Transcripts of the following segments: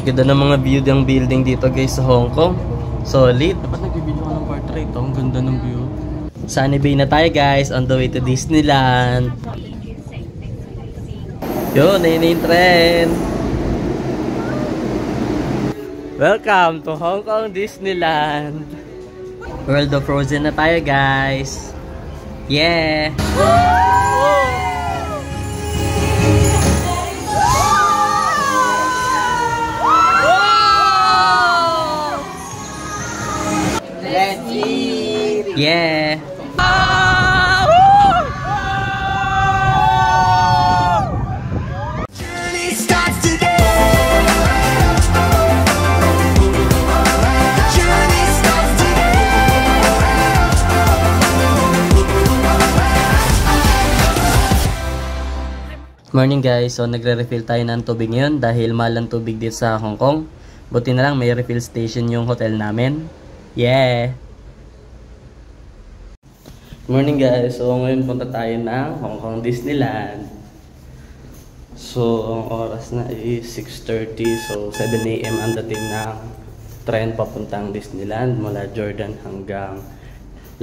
Ganda ng mga view ng building dito guys sa Hong Kong. Solid. Dapat nagbibili ko ng portrait. Ang ganda ng view. Sunny Bay na tayo guys. On the way to Disneyland. Yun, ayun yung trend. Welcome to Hong Kong Disneyland. World of Frozen na tayo guys. Yeah! Let's eat! Yeah! Morning guys, so nagre-refill tayo ng tubig ngayon dahil mahal ang tubig dito sa Hong Kong. Buti na lang may refill station yung hotel namin. Yeah! Morning guys, so ngayon punta tayo ng Hong Kong Disneyland. So ang oras na is 6:30, so 7 AM ang dating ng train papuntang Disneyland mula Jordan hanggang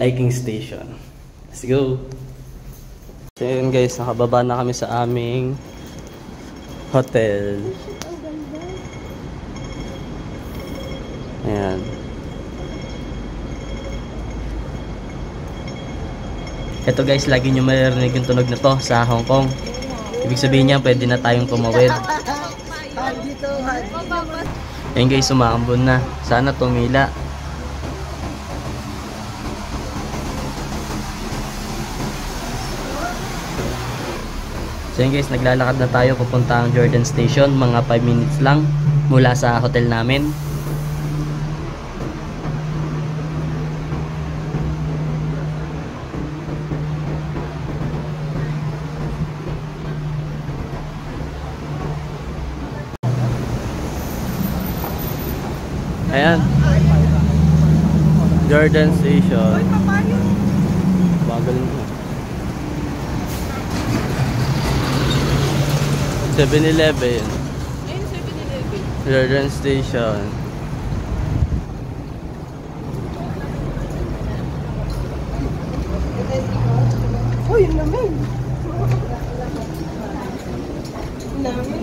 Liking Station. Let's go! So yun guys, nakababa na kami sa aming hotel. Ayan. Ito guys, lagi nyo maririnig yung tunog na to sa Hong Kong. Ibig sabihin niya, pwede na tayong tumawid. Ayan guys, umaambon na. Sana tumila. So yun guys, naglalakad na tayo papunta ang Jordan Station. Mga 5 minutes lang mula sa hotel namin. Ayan, Jordan Station. Bagal mo. 7-Eleven. Ayun, 7-Eleven. Jordan Station. Oh, yun naman. Namin.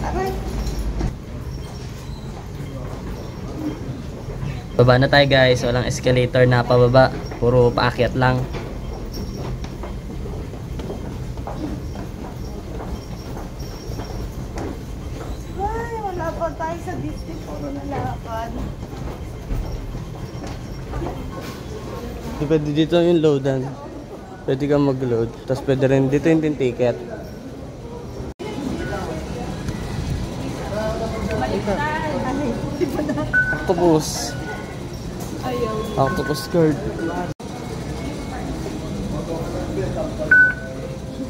Aray. Baba na tayo guys. Walang escalator na pababa. Puro paakyat lang. Tayo sa Disney, puro nalakad. Pwede dito yung loadan. Pwede kang mag-load. Tapos pwede rin dito yung ticket. Octopus. Ayaw. Octopus skirt.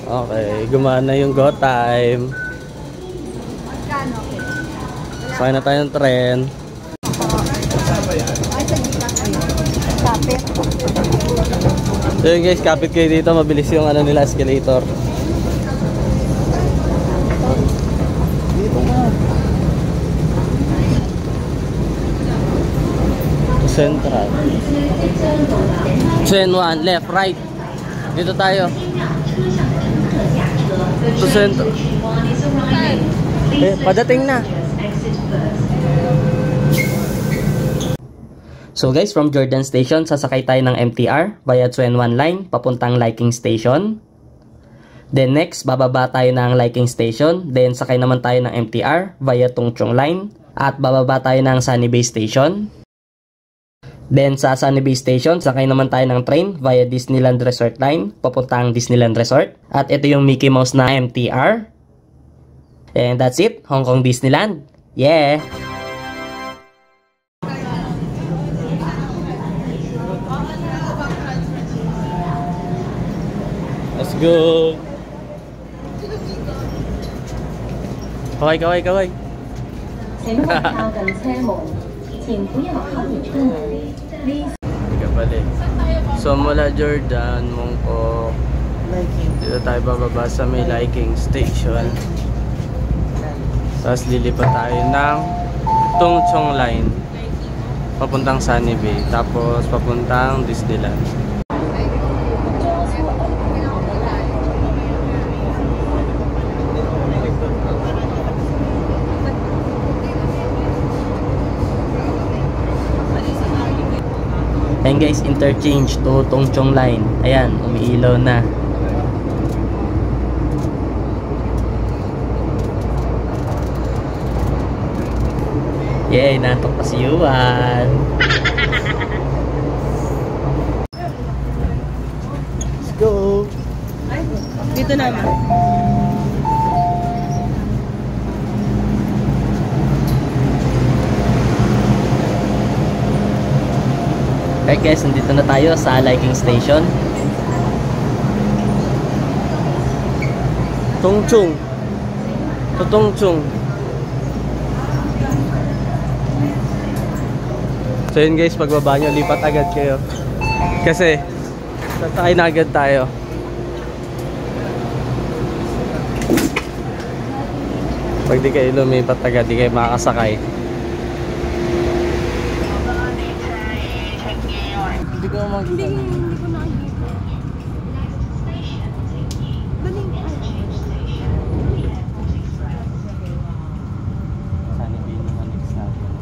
Okay, gumana yung go time. Magkano? Sakay na tayo ng tren. Kapit. So yun guys, kapit kayo dito. Mabilis yung ano nila, escalator. Central. Chain 1, left, right. Dito tayo. To Central. Padating na. So guys, from Jordan Station, sasakay tayo ng MTR via Tsuen Wan Line papuntang Liking Station. Then next, bababa tayo ng Liking Station. Then sakay naman tayo ng MTR via Tung Chung Line. At bababa tayo ng Sunny Bay Station. Then sa Sunny Bay Station, sakay naman tayo ng train via Disneyland Resort Line papuntang Disneyland Resort. At ito yung Mickey Mouse na MTR. And that's it, Hong Kong Disneyland. Yeah! Let's go! Kaway, kaway, kaway! Hindi balik. So mula Jordan, Mongkok, dito tayo bababa sa may Liking Station. Tapos lilipat tayo ng Tung Chung Line papuntang Sunny Bay, tapos papuntang Disneyland. Ayan guys, interchange to Tung Chung Line. Ayan, umiilaw na. Yay, natok pa si Yuan. Let's go. Dito naman. Okay guys, nandito na tayo sa Liking Station. Tung Chung. Tung Chung. So yun guys, pagbaba nyo, lipat agad kayo. Kasi, sasakay na agad tayo. Pag di kayo lumipat agad, di kayo makakasakay. Hindi ko makikita. Hindi ko nakikita. Sunny Bay naman next natin.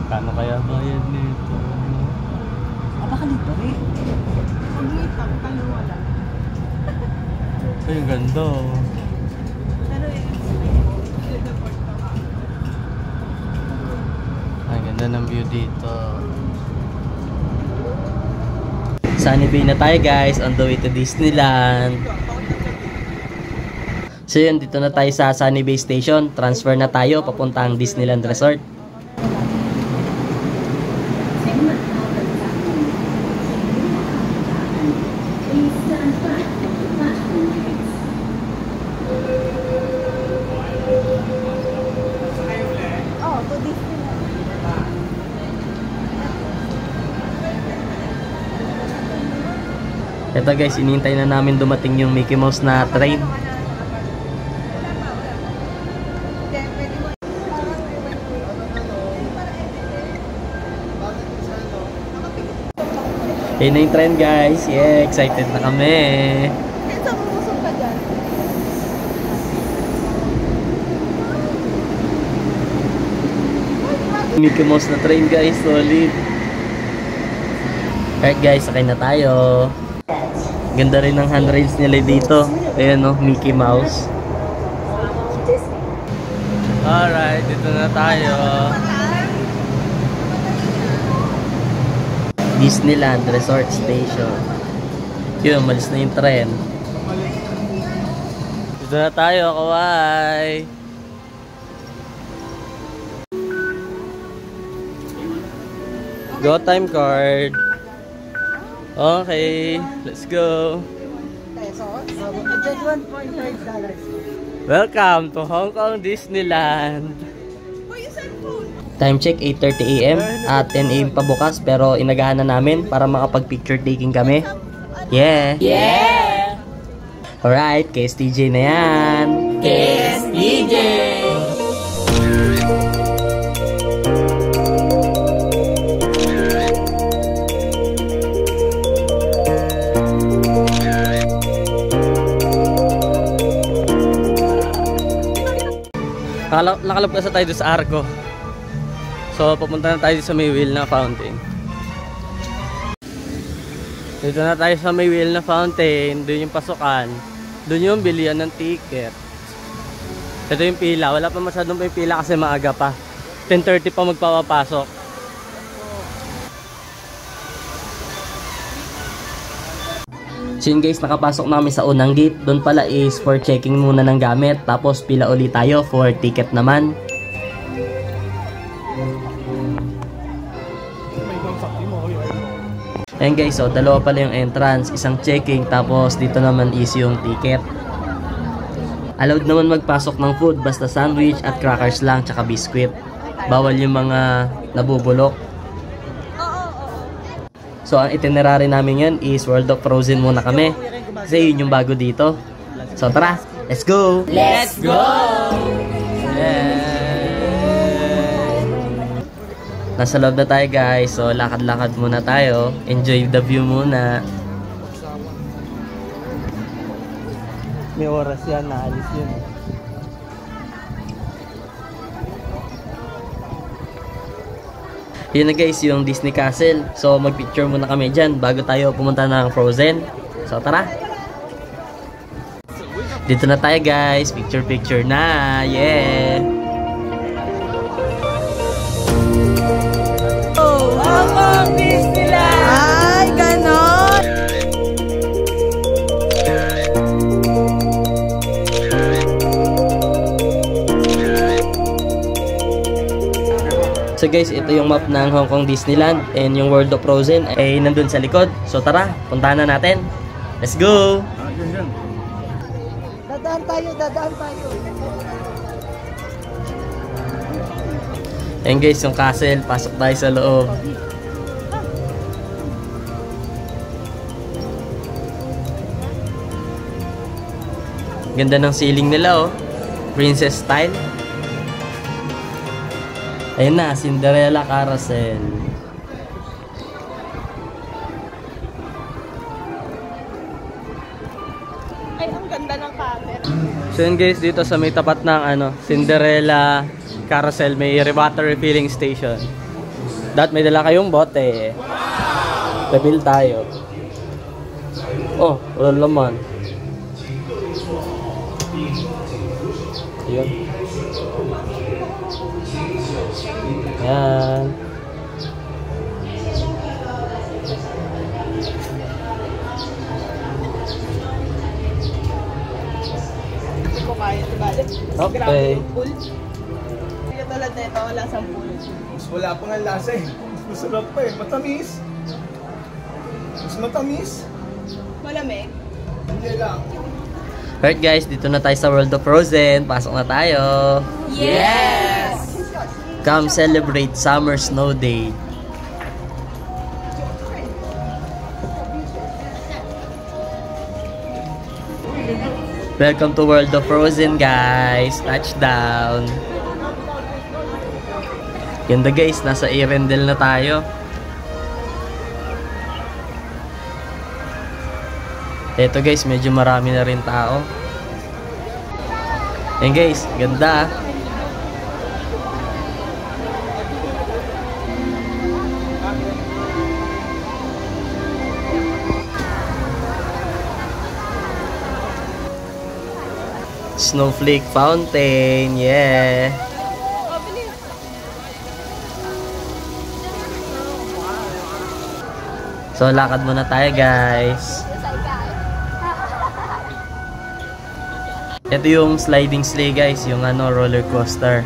Kano kaya bayad nito? Baka dito eh. Ang hitang, kalawa lang. Ay, ang ganda. Pero Ang ganda ng view dito. Sunny Bay na tayo guys, on the way to Disneyland. So yun, dito na tayo sa Sunny Bay Station. Transfer na tayo papuntang Disneyland Resort. to Disneyland. Ito guys, inintay na namin dumating yung Mickey Mouse na train. Yun na yung train guys. Yeah, excited na kami. Saan bumusog ka dyan? Mickey Mouse na train guys, solid. Alright guys, sakay na tayo. Ganda rin ng handrails nila dito. Ayan no, Mickey Mouse. Alright, dito na tayo. Disneyland Resort Station. Yun, malis na yung tren. Dito na tayo, kaway. Go time card. Okay, let's go. Welcome to Hong Kong Disneyland. Time check 8:30 AM at 10 AM pa bukas, pero inagahan na namin para makapag-picture taking kami. Yeah! Yeah! Alright, KSTJ na yan! KSTJ! Nakalap kasi tayo sa Arco. So, pupunta na tayo sa may wheel na fountain. Dito na tayo sa may wheel na fountain. Doon yung pasukan. Doon yung bilihan ng ticket. Ito yung pila. Wala pa masyadong pa yung pila kasi maaga pa. 10:30 pa magpapapasok. So yun guys, nakapasok na kami sa unang gate. Doon pala is for checking muna ng gamit. Tapos pila ulit tayo for ticket naman. Ayan guys, so dalawa pala yung entrance. Isang checking, tapos dito naman is yung ticket. Allowed naman magpasok ng food, basta sandwich at crackers lang, tsaka biskwit. Bawal yung mga nabubulok. So ang itinerary namin yan is World of Frozen muna kami. Kasi yun yung bago dito. So tara! Let's go! Let's go! Nasa loob na tayo guys, so lakad-lakad muna tayo. Enjoy the view muna. May oras yan, naalis yun. Yun na guys, yung Disney Castle. So magpicture muna kami dyan bago tayo pumunta ng Frozen. So tara! Dito na tayo guys, picture na, yeah! Ay, ganon! So guys, ito yung map ng Hong Kong Disneyland and yung World of Frozen ay nandun sa likod. So tara, puntahan na natin. Let's go! Dadaan tayo. Ayan guys, yung castle. Pasok tayo sa loob. Ganda ng ceiling nila oh. Princess style. Ayun na, Cinderella Carousel. Ay, ang ganda ng camera. So yun guys, dito sa may tapat ng Cinderella Carousel, may water refilling station. May dala kayong bote. Refill tayo. Oh, wala laman. Ayun. Ayan. Hindi ko kaya, diba? Okay. Grabe yung pool. Hindi tulad na ito, wala sa pool. Mas wala pa nga lasa eh. Mas masarap pa eh. Matamis. Mas matamis. Malamig. Hindi lang. Alright guys, dito na tayo sa World of Frozen. Pasok na tayo. Yes! Come celebrate Summer Snow Day. Welcome to World of Frozen guys. Touchdown. Ganda guys, nasa Arendelle na tayo. Eto guys, medyo marami na rin tao. Ayan guys, ganda. Snowflake Fountain, yeah. So lakad muna tayo guys. Ito yung sliding sleigh guys, yung roller coaster.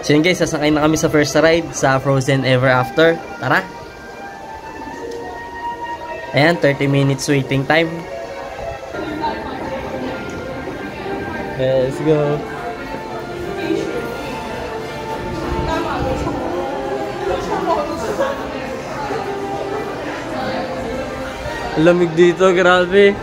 So yun guys, sasakay na kami sa first ride sa Frozen Ever After. Tara! Ayan, 30 minutes waiting time. Let's go. Lamig dito, grabe.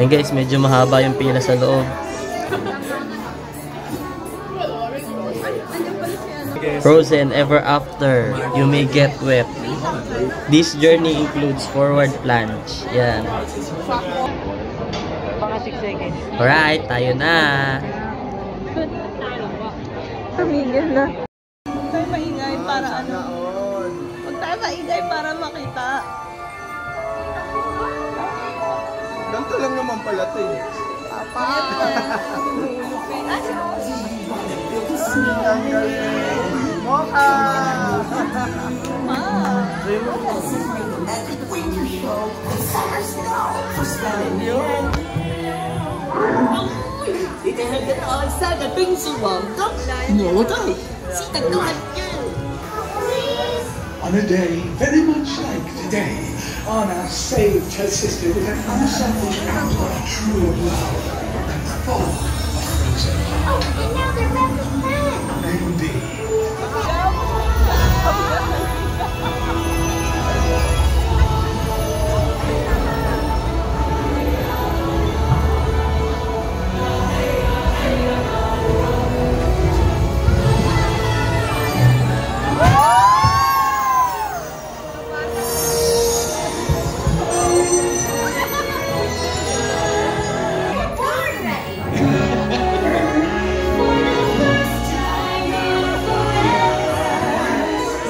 Ayan guys, medyo mahaba yung pila sa loob. Frozen Ever After, you may get wet. This journey includes forward plunge. Yan. Mga 6 seconds. Alright, tayo na. Tumigil na. Huwag tayo maingay para ano. Huwag tayo maingay para makita. Ganito lang naman pala ito eh. Papa. Mocha! On a day very much like today, Anna saved her sister with an unselfish act of true love and full of frozen heart. Oh, and now they're best friends. Indeed.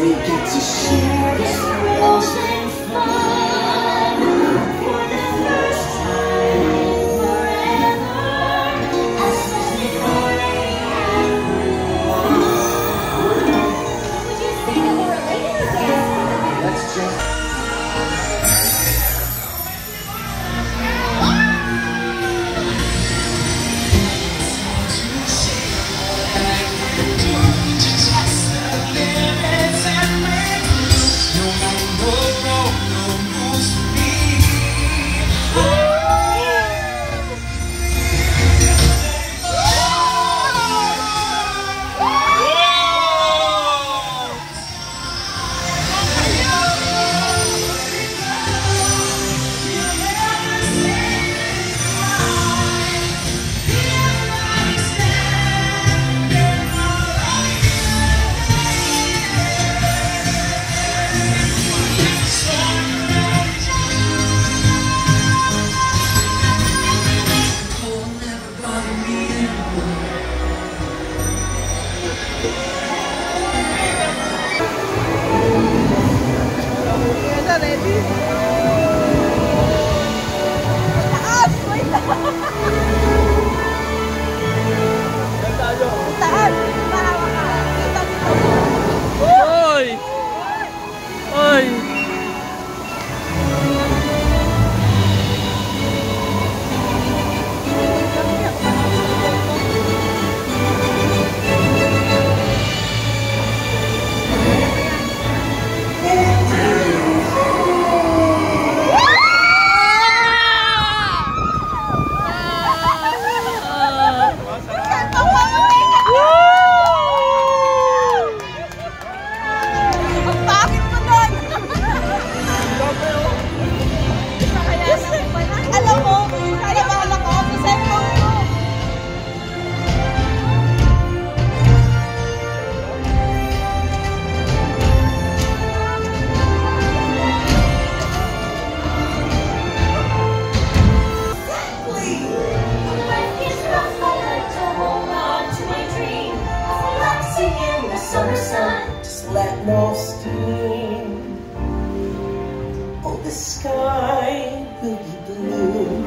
We get to share this ocean fun for the first time forever. Especially for everyone. Would you say that we're related again? Let's just... no steam. Oh, the sky will be blue,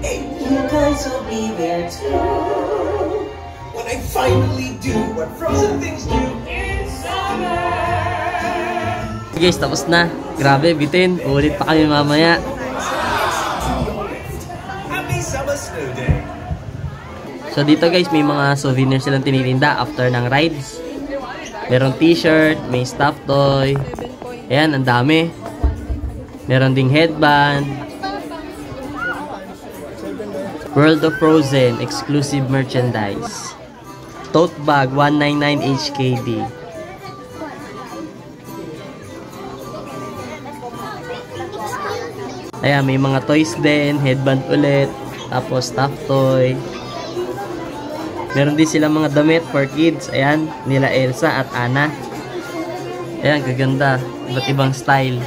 and you guys will be there too. When I finally do what frozen things do in summer. Guys, tapos na. Grabe, bitin. Ulit pa kami mamaya. Happy summer snow day. So dito guys, may mga souvenirs silang tinitinda after ng rides. Merong t-shirt, may stuffed toy. Ayan, ang dami. Meron ding headband. World of Frozen exclusive merchandise. Tote bag 199 HKD. Ayan, may mga toys din, headband ulit, tapos stuffed toy. Meron din silang mga damit for kids. Ayan, nila Elsa at Anna. Ayan, gaganda. Iba't ibang style.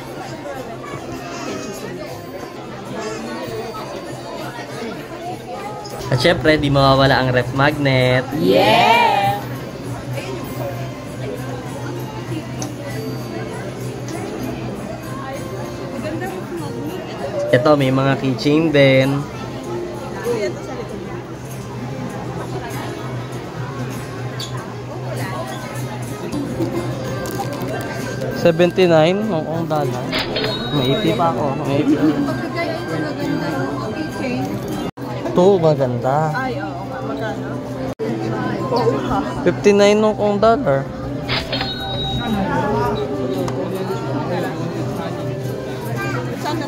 At syempre, di mawawala ang ref magnet. Yeah! Ito, may mga keychain din. $79 Hong Kong dollar. May 80 pa ako. May 80. Ito, maganda. Ay, oo nga. Magkano? 59 Hong Kong dollar.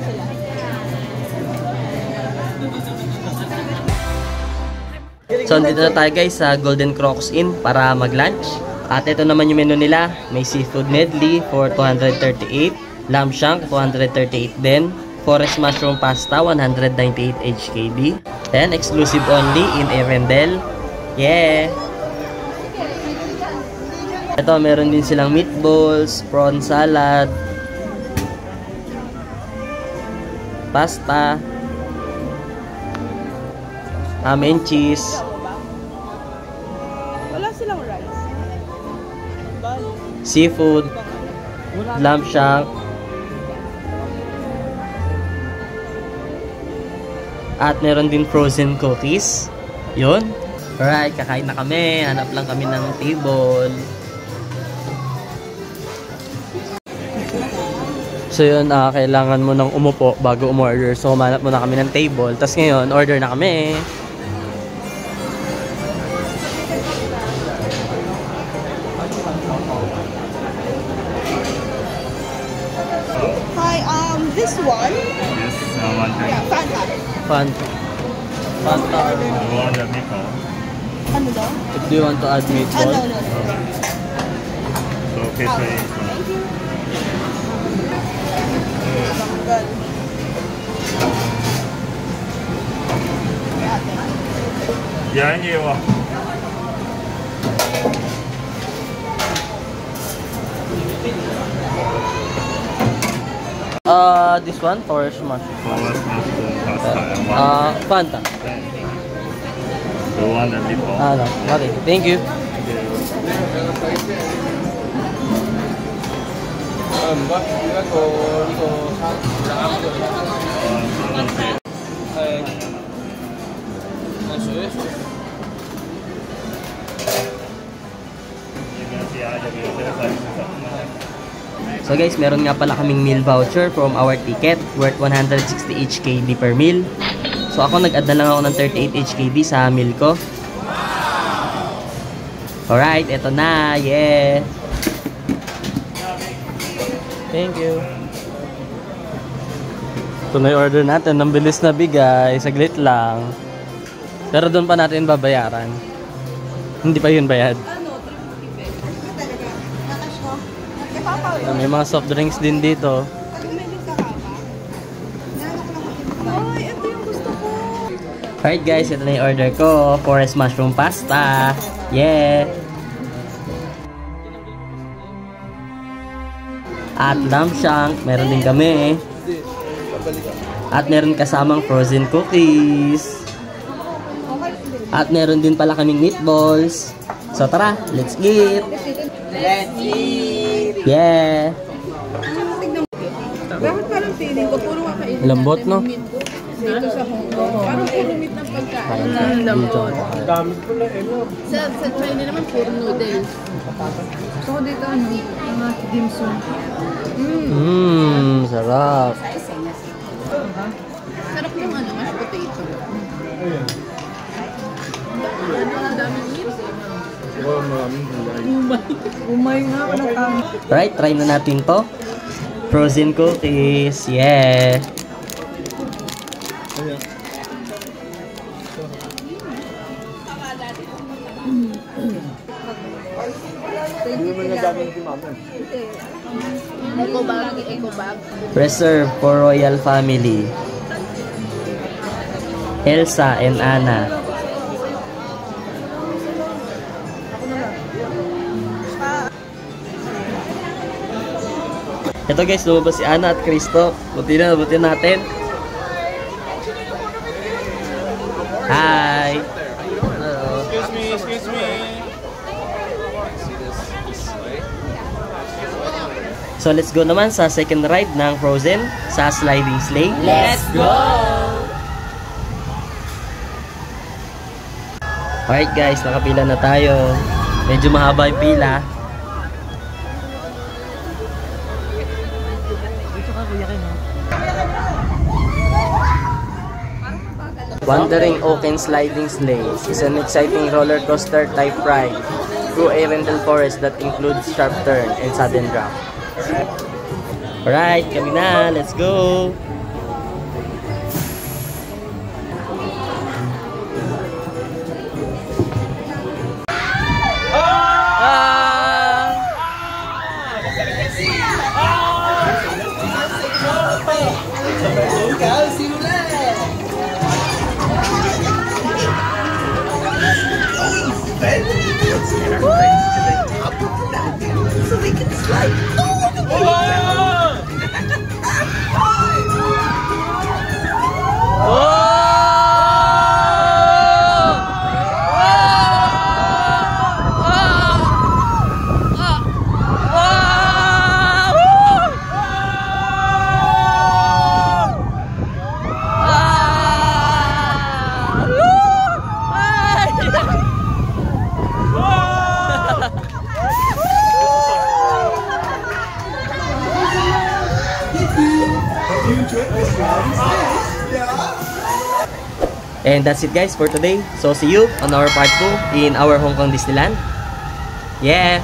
sila. So, dito na tayo guys sa Golden Crocus Inn para mag-lunch. At ito naman yung menu nila. May seafood medley for 238. Lamb shank, 238 din. Forest mushroom pasta, 198 HKD. Then, exclusive only in Arendelle. Yeah! Ito, meron din silang meatballs, prawn salad, pasta, ham and cheese, Wala silang rice. seafood, lamb shank, at meron din frozen cookies. Yun. Alright, kakain na kami. Hanap lang kami ng table. So yun, kailangan mo nang umupo bago umorder. So humanap muna kami ng table. Tapos ngayon, order na kami. Hi, this one. Yes, one drink. Yeah, Fanta. Fanta. Fanta. You want the meatball? Ano daw? Do you want to add meatball? No. So, pastry. Good. Yeah, you want. This one, forest mushroom. Forest mushroom pasta and one. Fanta. You want the meatball? No. Okay. Thank you. So guys, meron nga pala kaming meal voucher from our ticket worth 160 HKD per meal. So ako nag-add na lang ako ng 38 HKD sa meal ko. Alright, eto na. Yeah! Thank you. Ito na yung order natin. Ang bilis na bigay. Saglit lang. Pero doon pa natin babayaran. Hindi pa yun bayad. May mga soft drinks din dito. Ay, ito yung gusto ko. Alright guys, ito na yung order ko. Forest mushroom pasta. Yeah! At lamb shank, meron din kami. At meron kasamang frozen cookies. At meron din pala kaming meatballs. So tara, let's eat! Let's eat! Yeah! Bakit parang feeling ko puro kakainin Lambot, no? dito sa Hong Kong? Parang puro meat ng pagkain. Lambot. Sa China naman puro noodles. So dito mga dim sum. Sarap. Sarap yung mashed potato. Ang daming meat. Umay nga ako ng tama. Right, try na natin to. Frozen cookies. Yeah! Eco bag. Reserved for royal family. Elsa and Anna. Ito guys, lumabas si Anna at Cristo. Buti natin. Hi! Hello. Excuse me. So let's go naman sa second ride ng Frozen sa sliding sleigh. Let's go! Alright guys, nakapila na tayo. Medyo mahaba yung pila. Wandering Oaken Sliding Sleigh is an exciting roller coaster type ride through Arendelle Forest that includes sharp turn and sudden drop. Alright, kami na. Let's go! Ikaw, simulan! So we can slide. And that's it guys for today. So see you on our part 2 in our Hong Kong Disneyland. Yeah!